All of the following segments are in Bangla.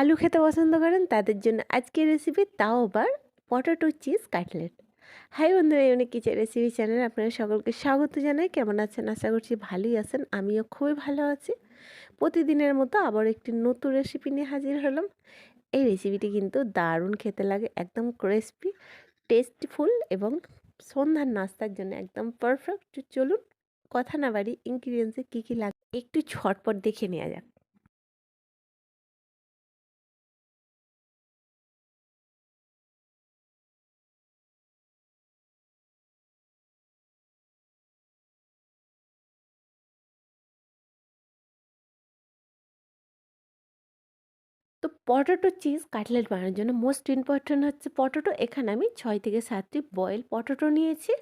আলু খেতে পছন্দ করেন তাদের জন্য আজকের রেসিপি, তাও আবার পটেটো চিজ কাটলেট। হাই বন্ধুরা, ইউনিক কিচেন রেসিপি চ্যানেলে আপনারা সকলকে স্বাগত জানাই। কেমন আছেন? আশা করছি ভালোই আছেন। আমিও খুবই ভালো আছি। প্রতিদিনের মতো আবার একটি নতুন রেসিপি নিয়ে হাজির হলাম। এই রেসিপিটি কিন্তু দারুণ খেতে লাগে, একদম ক্রিস্পি, টেস্টফুল এবং সন্ধ্যার নাস্তার জন্য একদম পারফেক্ট। চলুন কথা না বাড়ি, ইনগ্রিডিয়েন্টসে কী কী লাগে একটু ঝটপট দেখে নেওয়া যাক। তো পটেটো চিজ কাটলেট বানানোর জন্য মোস্ট ইম্পর্ট্যান্ট হচ্ছে পটেটো। এখানে আমি 6 থেকে 7টি বয়েল পটেটো নিয়েছি,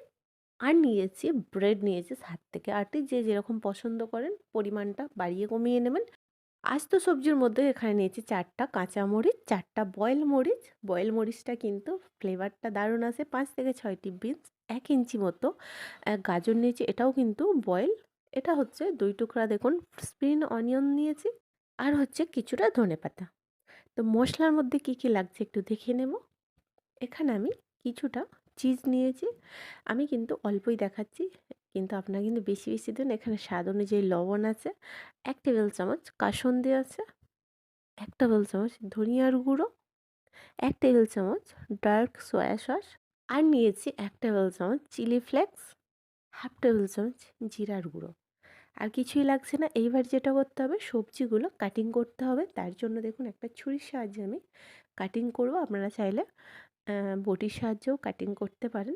আর নিয়েছি ব্রেড নিয়েছি 7 থেকে 8টি, যে যেরকম পছন্দ করেন পরিমাণটা বাড়িয়ে কমিয়ে নেবেন। আস্ত সবজির মধ্যে এখানে নিয়েছি 4টা কাঁচামরিচ, 4টা বয়েল মরিচ। বয়েল মরিচটা কিন্তু ফ্লেভারটা দারুণ আসে। 5 থেকে 6টি বিনস, 1 ইঞ্চি মতো গাজর নিয়েছি, এটাও কিন্তু বয়েল। এটা হচ্ছে 2 টুকরা দেখুন স্প্রিং অনিয়ন নিয়েছি, আর হচ্ছে কিছুটা ধনেপাতা। তো মশলার মধ্যে কি কি লাগছে একটু দেখে নেব। এখানে আমি কিছুটা চিজ নিয়েছি, আমি কিন্তু অল্পই দেখাচ্ছি, কিন্তু আপনারা কিন্তু বেশি বেশি দেন। এখানে স্বাদ অনুযায়ী লবণ আছে, 1 টেবিল চামচ কাসুন্দি আছে, 1 টেবিল চামচ ধনিয়ার গুঁড়ো, 1 টেবিল চামচ ডার্ক সয়া সস, আর নিয়েছি 1 টেবিল চামচ চিলি ফ্লেক্স, 1/2 টেবিল চামচ জিরার গুঁড়ো। আর কিছুই লাগছে না। এইবার যেটা করতে হবে, সবজিগুলো কাটিং করতে হবে। তার জন্য দেখুন একটা ছুরির সাহায্যে আমি কাটিং করব। আপনারা চাইলে বটির সাহায্যেও কাটিং করতে পারেন।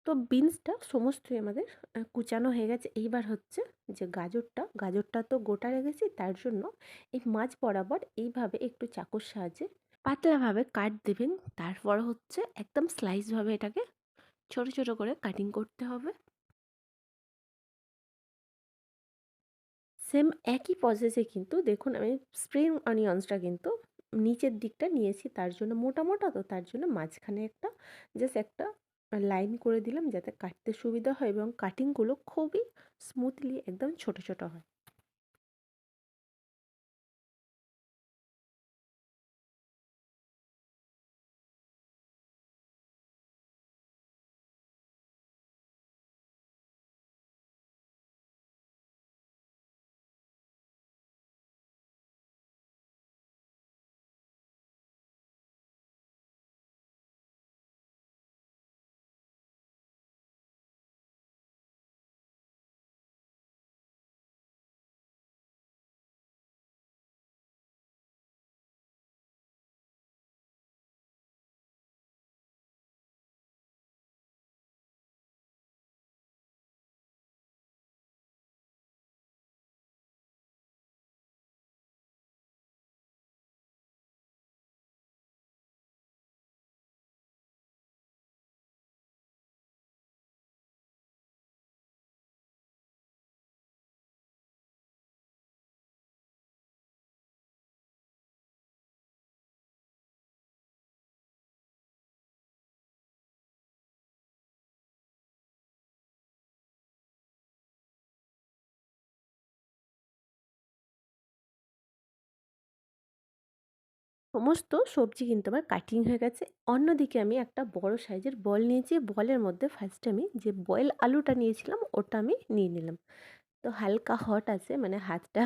তো বিনসটা সমস্তই আমাদের কুচানো হয়ে গেছে। এইবার হচ্ছে যে গাজরটা তো গোটা রেখেছি, তার জন্য এই মাঝ বরাবর এইভাবে একটু চাকুর সাহায্যে পাতলাভাবে কাট দেবেন। তারপর হচ্ছে একদম স্লাইসভাবে এটাকে ছোট ছোট করে কাটিং করতে হবে। সেম একই প্রসেসে কিন্তু দেখুন আমি স্প্রিং অনিয়ন্সটা কিন্তু নিচের দিকটা নিয়েছি, তার জন্য মোটা মোটা, তো তার জন্য মাঝখানে একটা জাস্ট একটা লাইন করে দিলাম যাতে কাটতে সুবিধা হয় এবং কাটিংগুলো খুবই স্মুথলি একদম ছোট ছোট হয়। সমস্ত সবজি কিন্তু আমার কাটিং হয়ে গেছে। অন্যদিকে আমি একটা বড় সাইজের বল নিয়েছি। বলের মধ্যে ফার্স্টে আমি যে বয়েল আলুটা নিয়েছিলাম ওটা আমি নিয়ে নিলাম। তো হালকা হট আছে, মানে হাতটা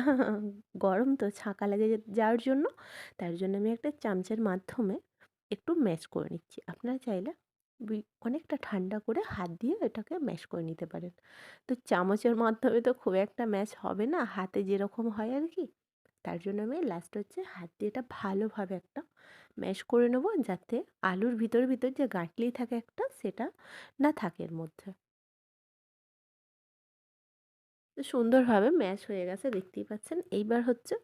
গরম, তো ছাঁকা লেগে যাওয়ার জন্য, তার জন্য আমি একটা চামচের মাধ্যমে একটু ম্যাশ করে নিচ্ছি। আপনারা চাইলে অনেকটা ঠান্ডা করে হাত দিয়ে এটাকে ম্যাশ করে নিতে পারেন। তো চামচের মাধ্যমে তো খুব একটা ম্যাশ হবে না, হাতে যেরকম হয় আর কি। তার জন্য আমি লাস্ট হচ্ছে হাত দিয়ে এটা ভালোভাবে একটা ম্যাশ করে নেব, যাতে আলুর ভিতর যে গাঁটলি থাকে একটা, সেটা না থাকে এর মধ্যে। তো সুন্দরভাবে ম্যাশ হয়ে গেছে, দেখতেই পাচ্ছেন। এইবার হচ্ছে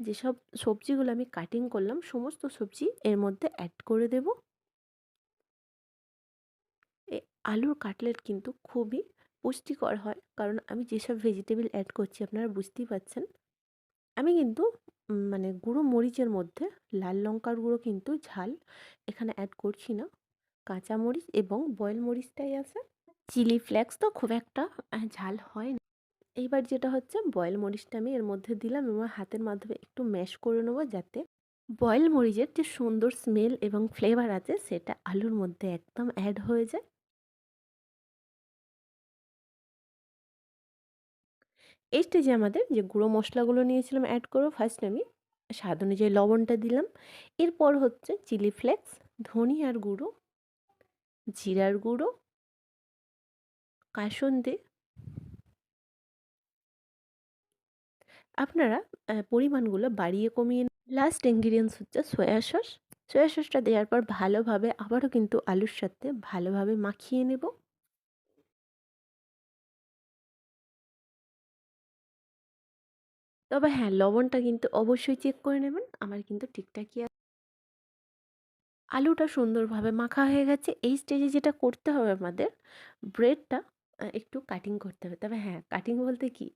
যেসব সবজিগুলো আমি কাটিং করলাম সমস্ত সবজি এর মধ্যে অ্যাড করে দেব। এই আলুর কাটলেট কিন্তু খুবই পুষ্টিকর হয়, কারণ আমি যেসব ভেজিটেবল অ্যাড করছি আপনারা বুঝতেই পাচ্ছেন। আমি কিন্তু মানে গুঁড়ো মরিচের মধ্যে লাল লঙ্কার গুঁড়ো কিন্তু ঝাল এখানে অ্যাড করছি না, কাঁচা মরিচ এবং বয়েল মরিচটাই আছে। চিলি ফ্লেক্স তো খুব একটা ঝাল হয় না। এইবার যেটা হচ্ছে বয়েল মরিচটা আমি এর মধ্যে দিলাম এবং হাতের মাধ্যমে একটু ম্যাশ করে নেবো, যাতে বয়েল মরিচের যে সুন্দর স্মেল এবং ফ্লেভার আছে সেটা আলুর মধ্যে একদম অ্যাড হয়ে যায়। এই স্টেজে আমাদের যে গুঁড়ো মশলাগুলো নিয়েছিলাম অ্যাড করবো। ফার্স্ট আমি স্বাদ অনুযায়ী লবণটা দিলাম, এরপর হচ্ছে চিলি ফ্লেক্স, ধনিয়ার গুঁড়ো, জিরার গুঁড়ো, কাসুন্দি। আপনারা পরিমাণগুলো বাড়িয়ে কমিয়ে। লাস্ট ইনগ্রিডিয়েন্টস হচ্ছে সয়া সস। সয়া সসটা দেওয়ার পর ভালোভাবে আবারও কিন্তু আলুর সাথে ভালোভাবে মাখিয়ে নেব। তবে হ্যাঁ, লবণটা কিন্তু অবশ্যই চেক করে নেবেন, আমার কিন্তু ঠিকঠাকই আছে। আলুটা সুন্দরভাবে মাখা হয়ে গেছে। এই স্টেজে যেটা করতে হবে আমাদের, ব্রেডটা একটু কাটিং করতে হবে। তবে হ্যাঁ, কাটিং বলতে কি,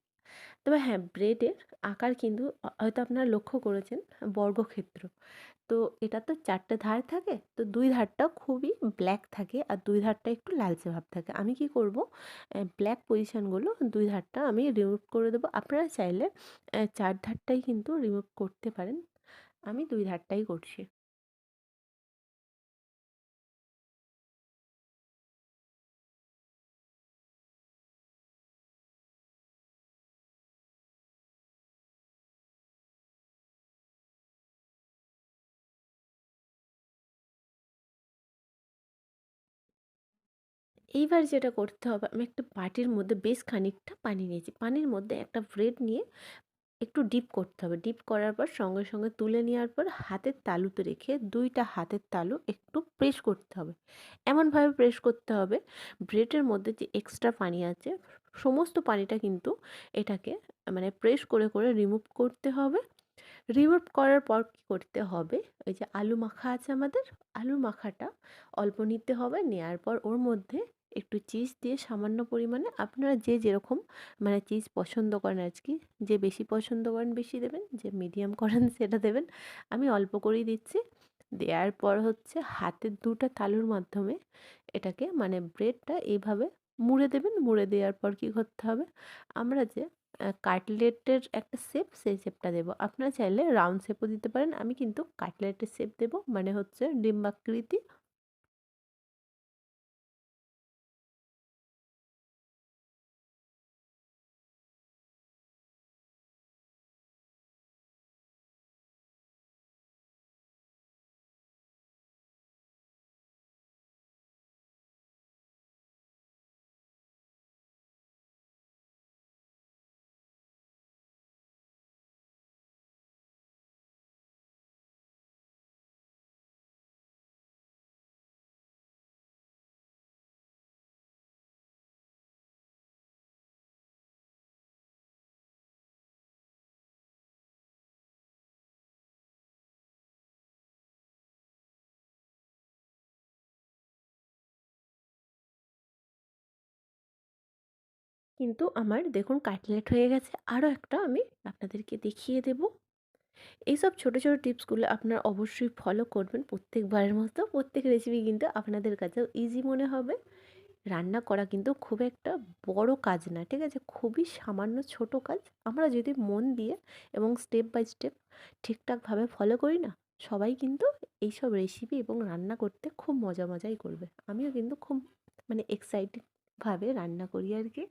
তবে হ্যাঁ, ব্রেডের আকার কিন্তু হয়তো আপনারা লক্ষ্য করেছেন বর্গক্ষেত্র। তো এটা তো ৪ টে ধার থাকে। তো ২ ধারটা খুবই ব্ল্যাক থাকে আর ২ ধারটা একটু লালচে ভাব থাকে। আমি কি করব, ব্ল্যাক পজিশনগুলো ২ ধারটা আমি রিমুভ করে দেবো। আপনারা চাইলে ৪ ধারটাই কিন্তু রিমুভ করতে পারেন। আমি ২ ধারটাই করছি। এইবার যেটা করতে হবে, আমি একটা বাটির মধ্যে বেশ খানিকটা পানি নিয়েছি। পানির মধ্যে একটা ব্রেড নিয়ে একটু ডিপ করতে হবে। ডিপ করার পর সঙ্গে সঙ্গে তুলে নেওয়ার পর হাতের তালুতে রেখে ২টা হাতের তালু একটু প্রেস করতে হবে। এমনভাবে প্রেস করতে হবে ব্রেডের মধ্যে যে এক্সট্রা পানি আছে সমস্ত পানিটা কিন্তু এটাকে মানে প্রেস করে করে রিমুভ করতে হবে। রিমুভ করার পর কী করতে হবে, ওই যে আলু মাখা আছে আমাদের, আলু মাখাটা অল্প নিতে হবে। নেওয়ার পর ওর মধ্যে একটু চিজ দিয়ে সামান্য পরিমাণে, আপনারা যে যেরকম মানে চিজ পছন্দ করেন আর কি, যে বেশি পছন্দ করেন বেশি দেবেন, যে মিডিয়াম করেন সেটা দেবেন। আমি অল্প করেই দিচ্ছি। দেওয়ার পর হচ্ছে হাতের ২টা তালুর মাধ্যমে এটাকে মানে ব্রেডটা এইভাবে মুড়ে দেবেন। মুড়ে দেওয়ার পর কী করতে হবে, আমরা যে কাটলেটের একটা শেপ, সেই শেপটা দেবো। আপনারা চাইলে রাউন্ড শেপও দিতে পারেন। আমি কিন্তু কাটলেটের শেপ দেবো, মানে হচ্ছে ডিম্বাকৃতি। কিন্তু আমার দেখুন কাটলেট হয়ে গেছে। আরও একটা আমি আপনাদেরকে দেখিয়ে দেবো। এইসব ছোটো ছোটো টিপসগুলো আপনারা অবশ্যই ফলো করবেন প্রত্যেকবারের মতো। প্রত্যেক রেসিপি কিন্তু আপনাদের কাছেও ইজি মনে হবে। রান্না করা কিন্তু খুব একটা বড় কাজ না, ঠিক আছে? খুবই সামান্য ছোট কাজ। আমরা যদি মন দিয়ে এবং স্টেপ বাই স্টেপ ঠিকঠাকভাবে ফলো করি না, সবাই কিন্তু এইসব রেসিপি এবং রান্না করতে খুব মজাই করবে। আমিও কিন্তু খুব মানে এক্সাইটেডভাবে রান্না করি আর কি।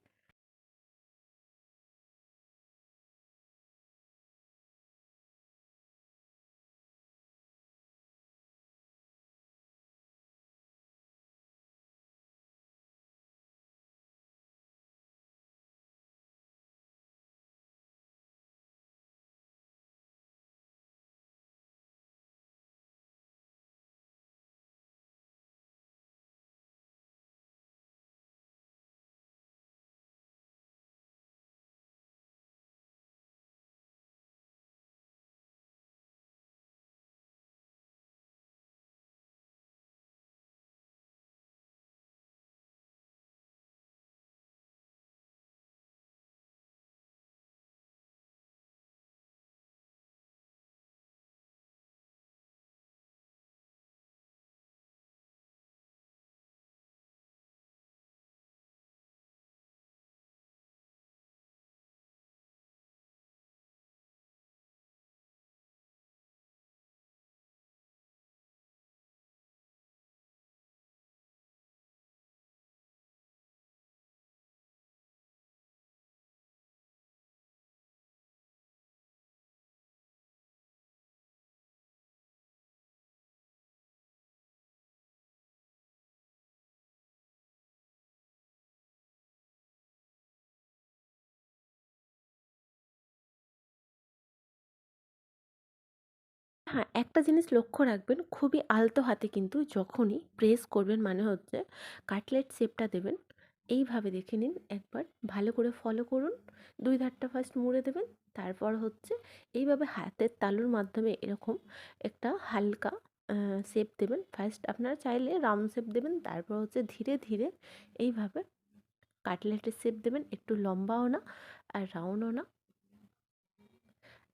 হ্যাঁ, একটা জিনিস লক্ষ্য রাখবেন, খুবই আলতো হাতে কিন্তু যখনই প্রেস করবেন মানে হচ্ছে কাটলেট শেপটা দেবেন, এইভাবে দেখে নিন একবার, ভালো করে ফলো করুন। ২ ধারটা ফার্স্ট মুড়ে দেবেন, তারপর হচ্ছে এইভাবে হাতের তালুর মাধ্যমে এরকম একটা হালকা শেপ দেবেন। ফার্স্ট আপনারা চাইলে রাউন্ড শেপ দেবেন, তারপর হচ্ছে ধীরে, ধীরে এইভাবে কাটলেটের শেপ দেবেন, একটু লম্বাও না আর রাউন্ডও না।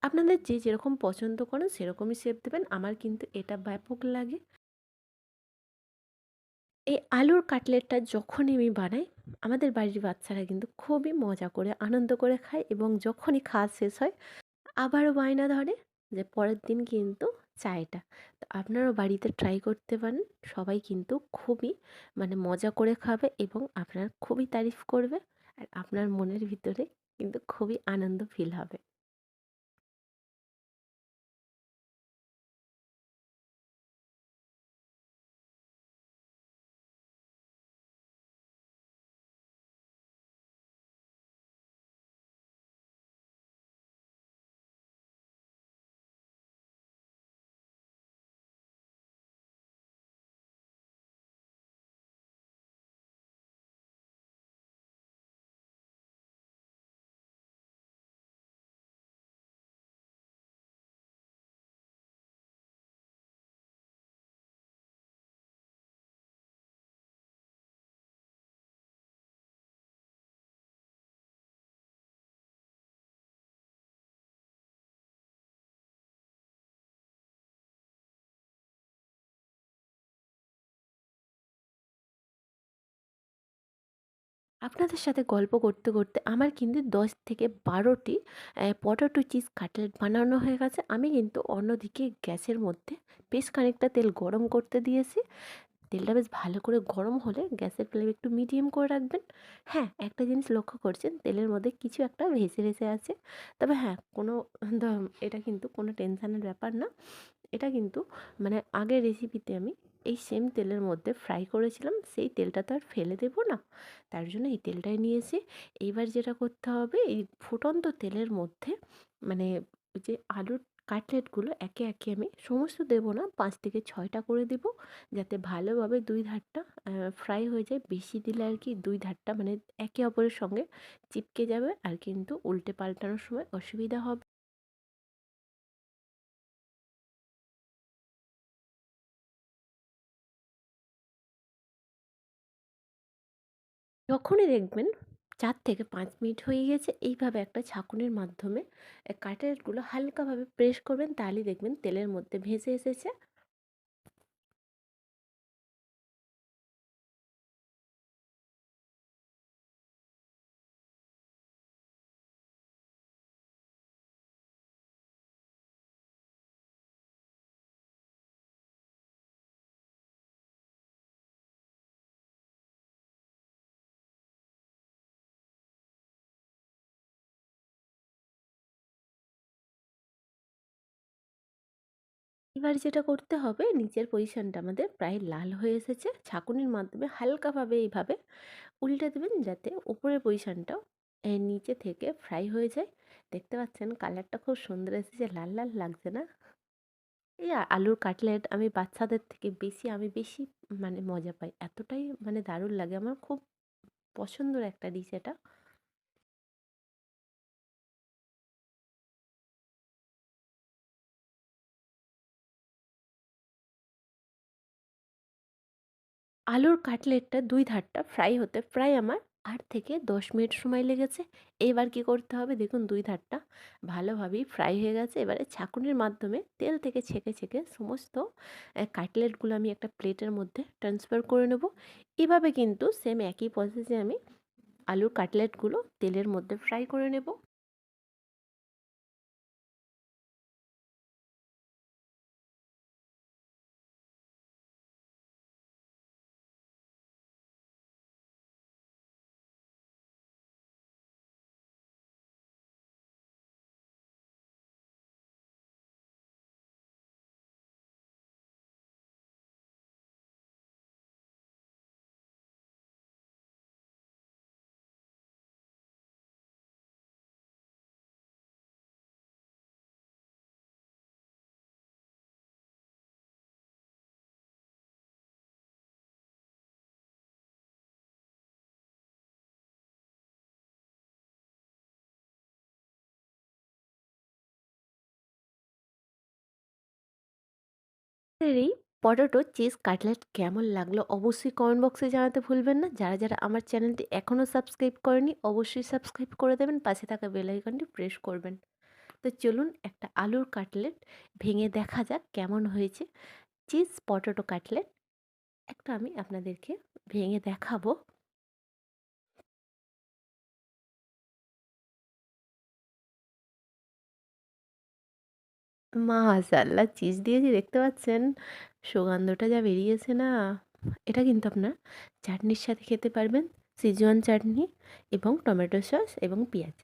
আপনাদের যে যেরকম পছন্দ করেন সেরকমই শেপ দেবেন। আমার কিন্তু এটা ব্যাপক লাগে। এই আলুর কাটলেটটা যখনই আমি বানাই, আমাদের বাড়ির বাচ্চারা কিন্তু খুবই মজা করে, আনন্দ করে খায় এবং যখনই খাওয়া শেষ হয়, আবারও বায়না ধরে যে পরের দিন কিন্তু চাই এটা। তো আপনারাও বাড়িতে ট্রাই করতে পারেন। সবাই কিন্তু খুবই মানে মজা করে খাবে এবং আপনার খুবই তারিফ করবে। আর আপনার মনের ভিতরে কিন্তু খুবই আনন্দ ফিল হবে। আপনাদের সাথে গল্প করতে, করতে আমার কিন্তু ১০ থেকে ১২টি পটেটো চিজ কাটলেট বানানো হয়ে গেছে। আমি কিন্তু অন্যদিকে গ্যাসের মধ্যে বেশ খানিকটা তেল গরম করতে দিয়েছি। তেলটা বেশ ভালো করে গরম হলে গ্যাসের ফ্লেম একটু মিডিয়াম করে রাখবেন। হ্যাঁ, একটা জিনিস লক্ষ্য করছেন তেলের মধ্যে কিছু একটা ভেসে, ভেসে আছে। তবে হ্যাঁ, কোনো দ এটা কিন্তু কোনো টেনশনের ব্যাপার না। এটা কিন্তু মানে আগের রেসিপিতে আমি এই সেম তেলের মধ্যে ফ্রাই করেছিলাম, সেই তেলটা তো আর ফেলে দেবো না, তার জন্য এই তেলটাই নিয়েছি। এইবার যেটা করতে হবে, এই ফুটন্ত তেলের মধ্যে মানে ওই যে আলুর কাটলেটগুলো একে একে আমি সমস্ত দেবো না, ৫ থেকে ৬টা করে দেব, যাতে ভালোভাবে দুই ধারটা ফ্রাই হয়ে যায়। বেশি দিলে আর কি দুই ধারটা মানে একে অপরের সঙ্গে চিপকে যাবে আর কিন্তু উল্টে পাল্টানোর সময় অসুবিধা হবে। যখনই দেখবেন ৪ থেকে ৫ মিনিট হয়ে গেছে, এইভাবে একটা ছাঁকুনির মাধ্যমে কাটলেটগুলো হালকাভাবে প্রেস করবেন, তাহলেই দেখবেন তেলের মধ্যে ভেসে এসেছে। এবার যেটা করতে হবে, নিচের পজিশনটা আমাদের প্রায় লাল হয়ে এসেছে। ছাঁকুনির মাধ্যমে হালকাভাবে এইভাবে উল্টে দেবেন, যাতে উপরের পজিশনটাও নিচে থেকে ফ্রাই হয়ে যায়। দেখতে পাচ্ছেন কালারটা খুব সুন্দর এসেছে, লাল, লাল লাগছে না? এই আলুর কাটলেট আমি বাচ্চাদের থেকে বেশি আমি বেশি মানে মজা পাই। এতটাই মানে দারুণ লাগে। আমার খুব পছন্দের একটা ডিশ এটা। আলুর কাটলেটটা ২ ধারটা ফ্রাই হতে প্রায় আমার ৮ থেকে ১০ মিনিট সময় লেগেছে। এবার কি করতে হবে, দেখুন ২ ধারটা ভালোভাবেই ফ্রাই হয়ে গেছে। এবারে ছাঁকুনির মাধ্যমে তেল থেকে ছেঁকে, ছেঁকে সমস্ত কাটলেটগুলো আমি একটা প্লেটের মধ্যে ট্রান্সফার করে নেব। এভাবে কিন্তু সেম একই প্রসেসে আমি আলুর কাটলেটগুলো তেলের মধ্যে ফ্রাই করে নেব। এই পটেটো চিজ কাটলেট কেমন লাগলো অবশ্যই কমেন্ট বক্সে জানাতে ভুলবেন না। যারা যারা আমার চ্যানেলটি এখনও সাবস্ক্রাইব করেনি অবশ্যই সাবস্ক্রাইব করে দেবেন, পাশে থাকা বেল আইকনটি প্রেস করবেন। তো চলুন একটা আলুর কাটলেট ভেঙে দেখা যাক কেমন হয়েছে। চিজ পটেটো কাটলেট একটা আমি আপনাদেরকে ভেঙে দেখাবো। মাশাআল্লাহ চিজ দিয়েছি দেখতে পাচ্ছেন, সুগন্ধটা যা বেরিয়েছে না! এটা কিন্তু আপনার চাটনির সাথে খেতে পারবেন, সিজুয়ান চাটনি এবং টমেটো সস এবং পেঁয়াজ।